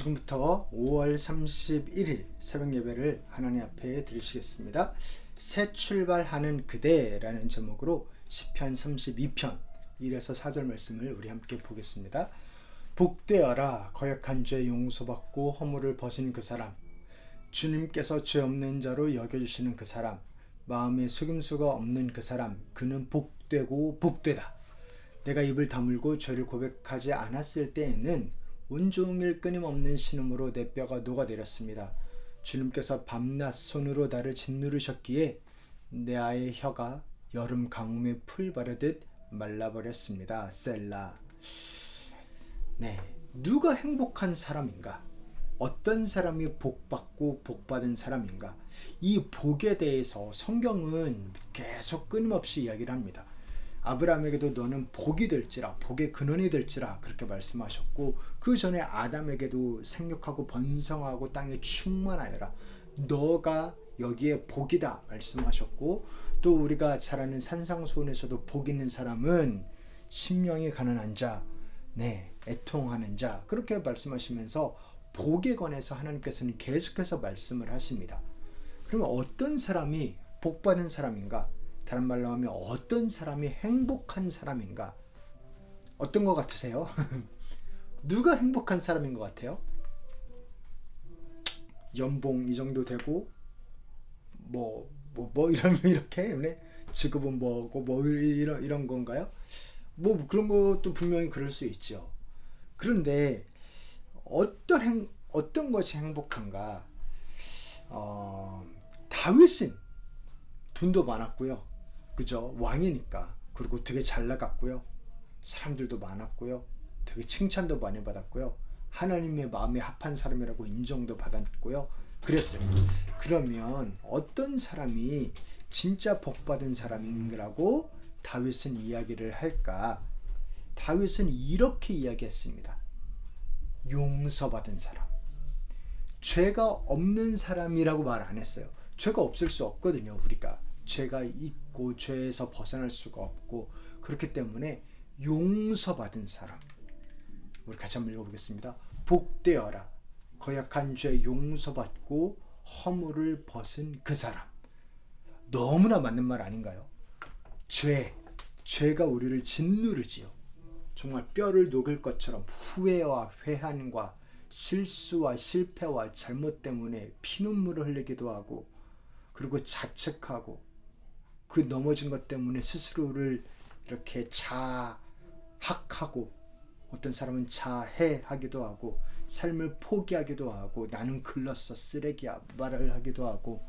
지금부터 5월 31일 새벽 예배를 하나님 앞에 드리시겠습니다. 새 출발하는 그대라는 제목으로 시편 32편 1에서 4절 말씀을 우리 함께 보겠습니다. 복되어라 거역한 죄 용서받고 허물을 벗은 그 사람, 주님께서 죄 없는 자로 여겨주시는 그 사람, 마음에 속임수가 없는 그 사람, 그는 복되고 복되다. 내가 입을 다물고 죄를 고백하지 않았을 때에는 온종일 끊임없는 신음으로 내 뼈가 녹아내렸습니다. 주님께서 밤낮 손으로 나를 짓누르셨기에 내 아의 혀가 여름 가뭄에 풀 바르듯 말라버렸습니다. 셀라. 네, 누가 행복한 사람인가? 어떤 사람이 복받고 복받은 사람인가? 이 복에 대해서 성경은 계속 끊임없이 이야기를 합니다. 아브라함에게도 너는 복이 될지라, 복의 근원이 될지라 그렇게 말씀하셨고, 그 전에 아담에게도 생육하고 번성하고 땅에 충만하여라, 너가 여기에 복이다 말씀하셨고, 또 우리가 잘 아는 산상수훈에서도 복 있는 사람은 심령이 가난한 자, 애통하는 자, 그렇게 말씀하시면서 복에 관해서 하나님께서는 계속해서 말씀을 하십니다. 그러면 어떤 사람이 복받은 사람인가? 다른 말로 하면 어떤 사람이 행복한 사람인가? 어떤 것 같으세요? 누가 행복한 사람인 것 같아요? 연봉 이 정도 되고 이렇게 직업은 뭐고 이런 건가요? 그런 것도 분명히 그럴 수 있죠. 그런데 어떤 것이 행복한가? 다윗은 돈도 많았고요. 그죠? 왕이니까. 그리고 되게 잘 나갔고요. 사람들도 많았고요. 되게 칭찬도 많이 받았고요. 하나님의 마음에 합한 사람이라고 인정도 받았고요. 그랬어요. 그러면 어떤 사람이 진짜 복받은 사람인가라고 다윗은 이야기를 할까? 다윗은 이렇게 이야기했습니다. 용서받은 사람. 죄가 없는 사람이라고 말 안 했어요. 죄가 없을 수 없거든요. 우리가 죄가 있고 죄에서 벗어날 수가 없고, 그렇기 때문에 용서받은 사람. 우리 같이 한번 읽어보겠습니다. 복되어라 거역한 죄 용서받고 허물을 벗은 그 사람. 너무나 맞는 말 아닌가요? 죄가 우리를 짓누르지요. 정말 뼈를 녹일 것처럼 후회와 회한과 실수와 실패와 잘못 때문에 피눈물을 흘리기도 하고, 그리고 자책하고, 그 넘어진 것 때문에 스스로를 이렇게 자학하고, 어떤 사람은 자해하기도 하고, 삶을 포기하기도 하고, 나는 글렀어, 쓰레기야 말을 하기도 하고,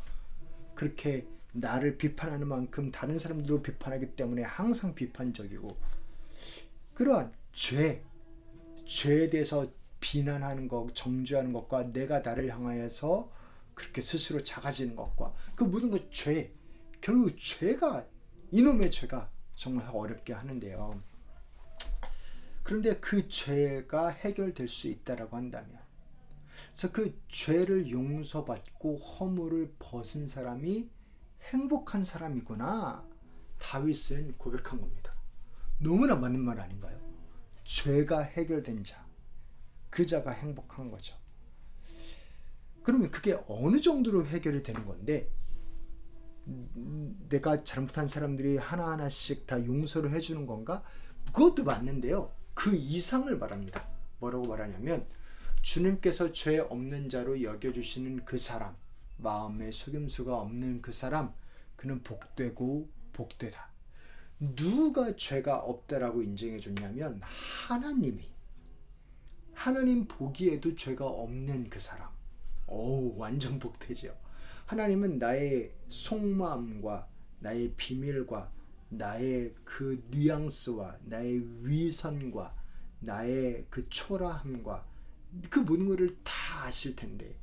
그렇게 나를 비판하는 만큼 다른 사람들도 비판하기 때문에 항상 비판적이고, 그러한 죄에 대해서 비난하는 것, 정죄하는 것과 내가 나를 향하여서 그렇게 스스로 작아지는 것과 그 모든 것 결국 이놈의 죄가 정말 어렵게 하는데요. 그런데 그 죄가 해결될 수 있다라고 한다면, 그래서 그 죄를 용서받고 허물을 벗은 사람이 행복한 사람이구나, 다윗은 고백한 겁니다. 너무나 맞는 말 아닌가요? 죄가 해결된 자, 그 자가 행복한 거죠. 그러면 그게 어느 정도로 해결이 되는 건데, 내가 잘못한 사람들이 하나하나씩 다 용서를 해주는 건가? 그것도 맞는데요. 그 이상을 말합니다. 뭐라고 말하냐면, 주님께서 죄 없는 자로 여겨주시는 그 사람, 마음에 속임수가 없는 그 사람, 그는 복되고 복되다. 누가 죄가 없다라고 인정해 줬냐면 하나님 보기에도 죄가 없는 그 사람. 완전 복되죠. 하나님은 나의 속마음과 나의 비밀과 나의 그 뉘앙스와 나의 위선과 나의 그 초라함과 그 모든 것을 다 아실 텐데,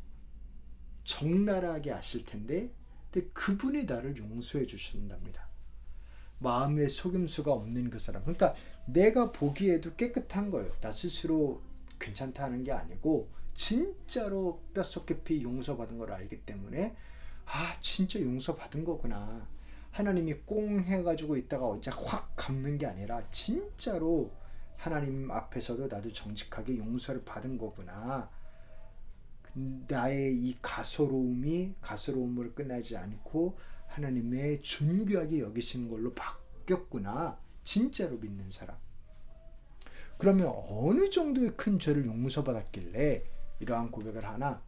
적나라하게 아실 텐데, 근데 그분이 나를 용서해 주신답니다. 마음에 속임수가 없는 그 사람. 그러니까 내가 보기에도 깨끗한 거예요. 나 스스로 괜찮다 하는 게 아니고 진짜로 뼛속 깊이 용서받은 걸 알기 때문에, 진짜 용서받은 거구나. 하나님이 꽁 해가지고 있다가 어째 확 갚는 게 아니라 진짜로 하나님 앞에서도 나도 정직하게 용서를 받은 거구나. 나의 이 가소로움을 끝나지 않고 하나님의 존귀하게 여기시는 걸로 바뀌었구나. 진짜로 믿는 사람. 그러면 어느 정도의 큰 죄를 용서받았길래 이러한 고백을 하나?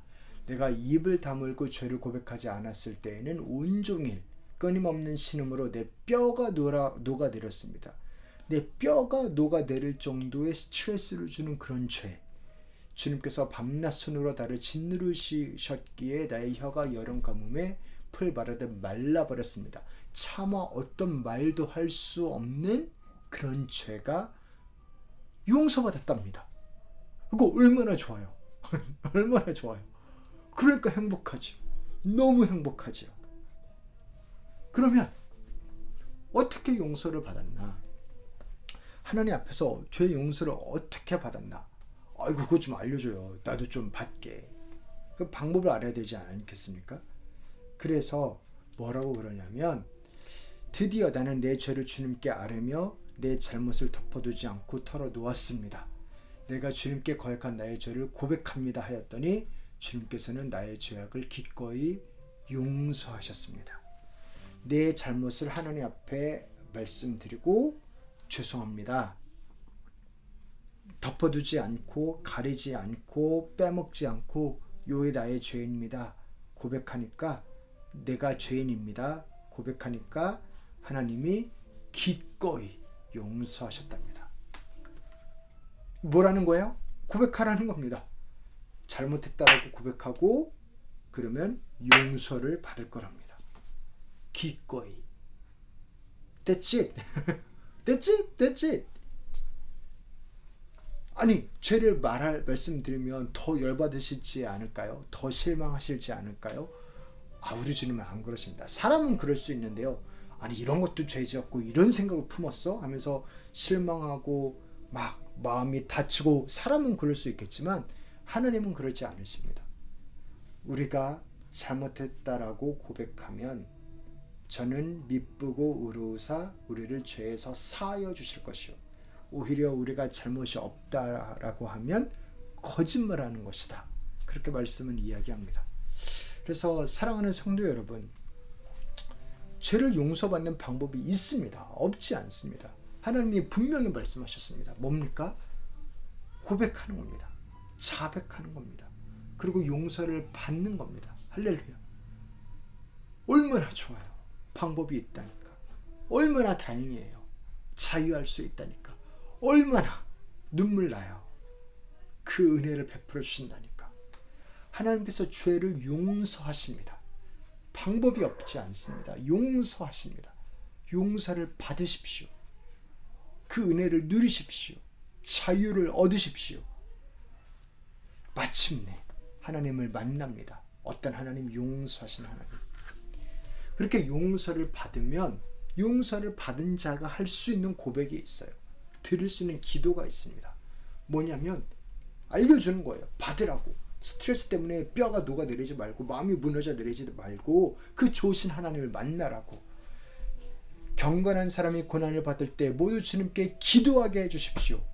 내가 입을 다물고 죄를 고백하지 않았을 때에는 온종일 끊임없는 신음으로 내 뼈가 녹아내렸습니다. 내 뼈가 녹아내릴 정도의 스트레스를 주는 그런 죄. 주님께서 밤낮 손으로 나를 짓누르셨기에 나의 혀가 여름 가뭄에 풀 마르듯 말라버렸습니다. 차마 어떤 말도 할 수 없는 그런 죄가 용서받았답니다. 이거 얼마나 좋아요. 얼마나 좋아요. 그러니까 행복하죠. 너무 행복하죠. 그러면 어떻게 용서를 받았나? 하나님 앞에서 죄 용서를 어떻게 받았나? 아이고, 그거 좀 알려줘요. 나도 좀 받게. 그 방법을 알아야 되지 않겠습니까? 그래서 뭐라고 그러냐면, 드디어 나는 내 죄를 주님께 아뢰며 내 잘못을 덮어두지 않고 털어놓았습니다. 내가 주님께 거역한 나의 죄를 고백합니다 하였더니 주님께서는 나의 죄악을 기꺼이 용서하셨습니다. 내 잘못을 하나님 앞에 말씀드리고 죄송합니다. 덮어두지 않고 가리지 않고 빼먹지 않고 요게 나의 죄입니다. 고백하니까 내가 죄인입니다. 고백하니까 하나님이 기꺼이 용서하셨답니다. 뭐라는 거예요? 고백하라는 겁니다. 잘못했다라고 고백하고 그러면 용서를 받을 거랍니다. 기꺼이. That's it. That's it. That's it. 아니, 죄를 말씀드리면 더 열받으시지 않을까요? 더 실망하실지 않을까요? 우리 주님은 안 그러십니다. 사람은 그럴 수 있는데요. 아니, 이런 것도 죄지었고 이런 생각을 품었어? 하면서 실망하고 막 마음이 다치고, 사람은 그럴 수 있겠지만 하나님은 그러지 않으십니다. 우리가 잘못했다라고 고백하면 저는 미쁘고 의로우사 우리를 죄에서 사하여 주실 것이요, 오히려 우리가 잘못이 없다라고 하면 거짓말하는 것이다. 그렇게 말씀은 이야기합니다. 그래서 사랑하는 성도 여러분, 죄를 용서받는 방법이 있습니다. 없지 않습니다. 하나님이 분명히 말씀하셨습니다. 뭡니까? 고백하는 겁니다. 자백하는 겁니다. 그리고 용서를 받는 겁니다. 할렐루야. 얼마나 좋아요. 방법이 있다니까. 얼마나 다행이에요. 자유할 수 있다니까. 얼마나 눈물 나요. 그 은혜를 베풀어 주신다니까. 하나님께서 죄를 용서하십니다. 방법이 없지 않습니다. 용서하십니다. 용서를 받으십시오. 그 은혜를 누리십시오. 자유를 얻으십시오. 마침내 하나님을 만납니다. 어떤 하나님? 용서하신 하나님. 그렇게 용서를 받으면 용서를 받은 자가 할 수 있는 고백이 있어요. 드릴 수 있는 기도가 있습니다. 뭐냐면 알려주는 거예요. 받으라고. 스트레스 때문에 뼈가 녹아내리지 말고 마음이 무너져 내리지 말고 그 좋으신 하나님을 만나라고. 경건한 사람이 고난을 받을 때 모두 주님께 기도하게 해주십시오.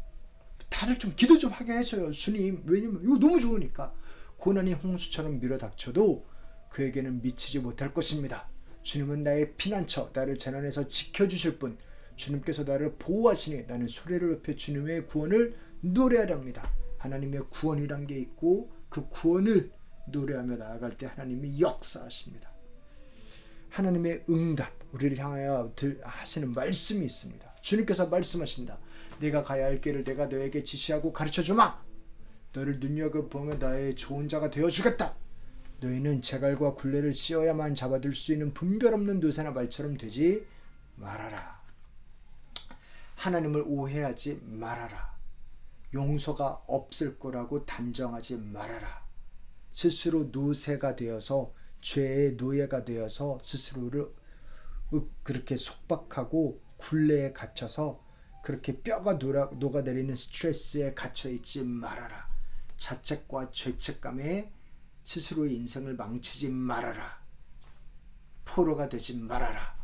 다들 좀 기도 좀 하게 해줘요. 주님, 왜냐면 이거 너무 좋으니까. 고난이 홍수처럼 밀어닥쳐도 그에게는 미치지 못할 것입니다. 주님은 나의 피난처, 나를 재난에서 지켜주실 분, 주님께서 나를 보호하시니 나는 소리를 높여 주님의 구원을 노래하렵니다. 하나님의 구원이란 게 있고 그 구원을 노래하며 나아갈 때 하나님이 역사하십니다. 하나님의 응답, 우리를 향하여 하시는 말씀이 있습니다. 주님께서 말씀하신다. 내가 가야 할 길을 내가 너에게 지시하고 가르쳐주마. 너를 눈여겨보며 나의 좋은 자가 되어주겠다. 너희는 제갈과 굴레를 씌어야만 잡아들 수 있는 분별 없는 노새나 말처럼 되지 말아라. 하나님을 오해하지 말아라. 용서가 없을 거라고 단정하지 말아라. 스스로 노새가 되어서 죄의 노예가 되어서 스스로를 그렇게 속박하고 굴레에 갇혀서 그렇게 뼈가 녹아내리는 스트레스에 갇혀있지 말아라. 자책과 죄책감에 스스로의 인생을 망치지 말아라. 포로가 되지 말아라.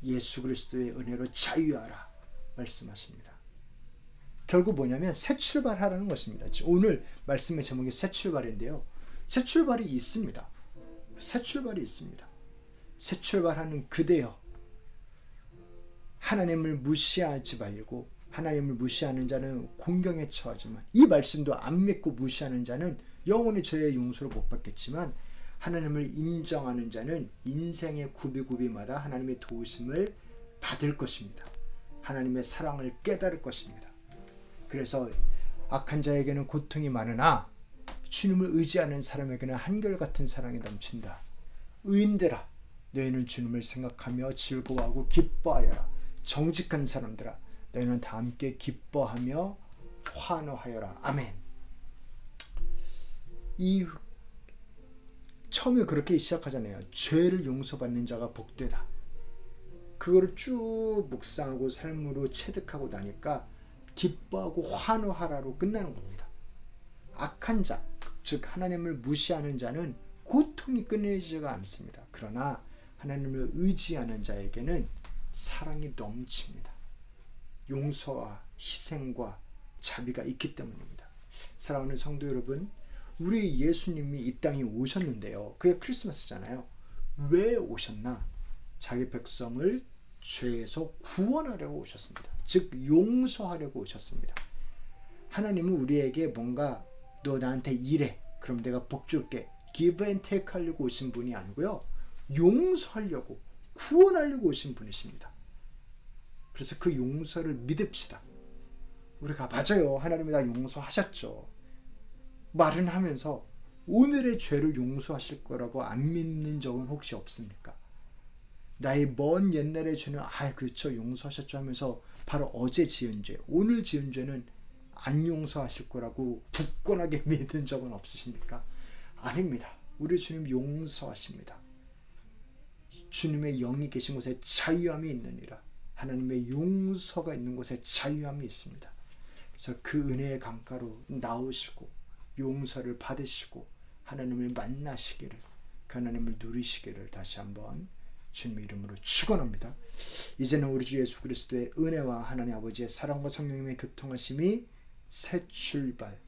예수 그리스도의 은혜로 자유하라 말씀하십니다. 결국 뭐냐면 새 출발하라는 것입니다. 오늘 말씀의 제목이 새 출발인데요. 새 출발이 있습니다. 새 출발이 있습니다. 새 출발하는 그대여, 하나님을 무시하지 말고, 하나님을 무시하는 자는 공경에 처하지만, 이 말씀도 안 믿고 무시하는 자는 영원히 저의 용서를 못 받겠지만, 하나님을 인정하는 자는 인생의 구비구비마다 하나님의 도우심을 받을 것입니다. 하나님의 사랑을 깨달을 것입니다. 그래서 악한 자에게는 고통이 많으나 주님을 의지하는 사람에게는 한결같은 사랑이 넘친다. 의인들아, 너희는 주님을 생각하며 즐거워하고 기뻐하여라. 정직한 사람들아, 너희는 다 함께 기뻐하며 환호하여라. 아멘. 이 처음에 그렇게 시작하잖아요. 죄를 용서받는 자가 복되다. 그거를 쭉 묵상하고 삶으로 체득하고 나니까 기뻐하고 환호하라로 끝나는 겁니다. 악한 자, 즉 하나님을 무시하는 자는 고통이 끊이지가 않습니다. 그러나 하나님을 의지하는 자에게는 사랑이 넘칩니다. 용서와 희생과 자비가 있기 때문입니다. 사랑하는 성도 여러분, 우리 예수님이 이 땅에 오셨는데요. 그게 크리스마스잖아요. 왜 오셨나? 자기 백성을 죄에서 구원하려고 오셨습니다. 즉 용서하려고 오셨습니다. 하나님은 우리에게 뭔가 너 나한테 이래, 그럼 내가 복 줄게, give and take 하려고 오신 분이 아니고요. 용서하려고, 구원하려고 오신 분이십니다. 그래서 그 용서를 믿읍시다. 우리가 맞아요. 하나님이 다 용서하셨죠. 말은 하면서 오늘의 죄를 용서하실 거라고 안 믿는 적은 혹시 없습니까? 나의 먼 옛날의 죄는 그렇죠, 용서하셨죠 하면서 바로 어제 지은 죄, 오늘 지은 죄는 안 용서하실 거라고 굳건하게 믿은 적은 없으십니까? 아닙니다. 우리 주님 용서하십니다. 주님의 영이 계신 곳에 자유함이 있느니라. 하나님의 용서가 있는 곳에 자유함이 있습니다. 그래서 그 은혜의 강가로 나오시고 용서를 받으시고 하나님을 만나시기를, 그 하나님을 누리시기를 다시 한번 주님의 이름으로 축원합니다. 이제는 우리 주 예수 그리스도의 은혜와 하나님 아버지의 사랑과 성령님의 교통하심이 새 출발,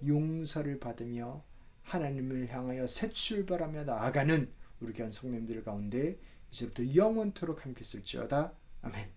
용서를 받으며 하나님을 향하여 새 출발하며 나아가는 우리 귀한 성도님들 가운데 이제부터 영원토록 함께 있을지어다. 아멘.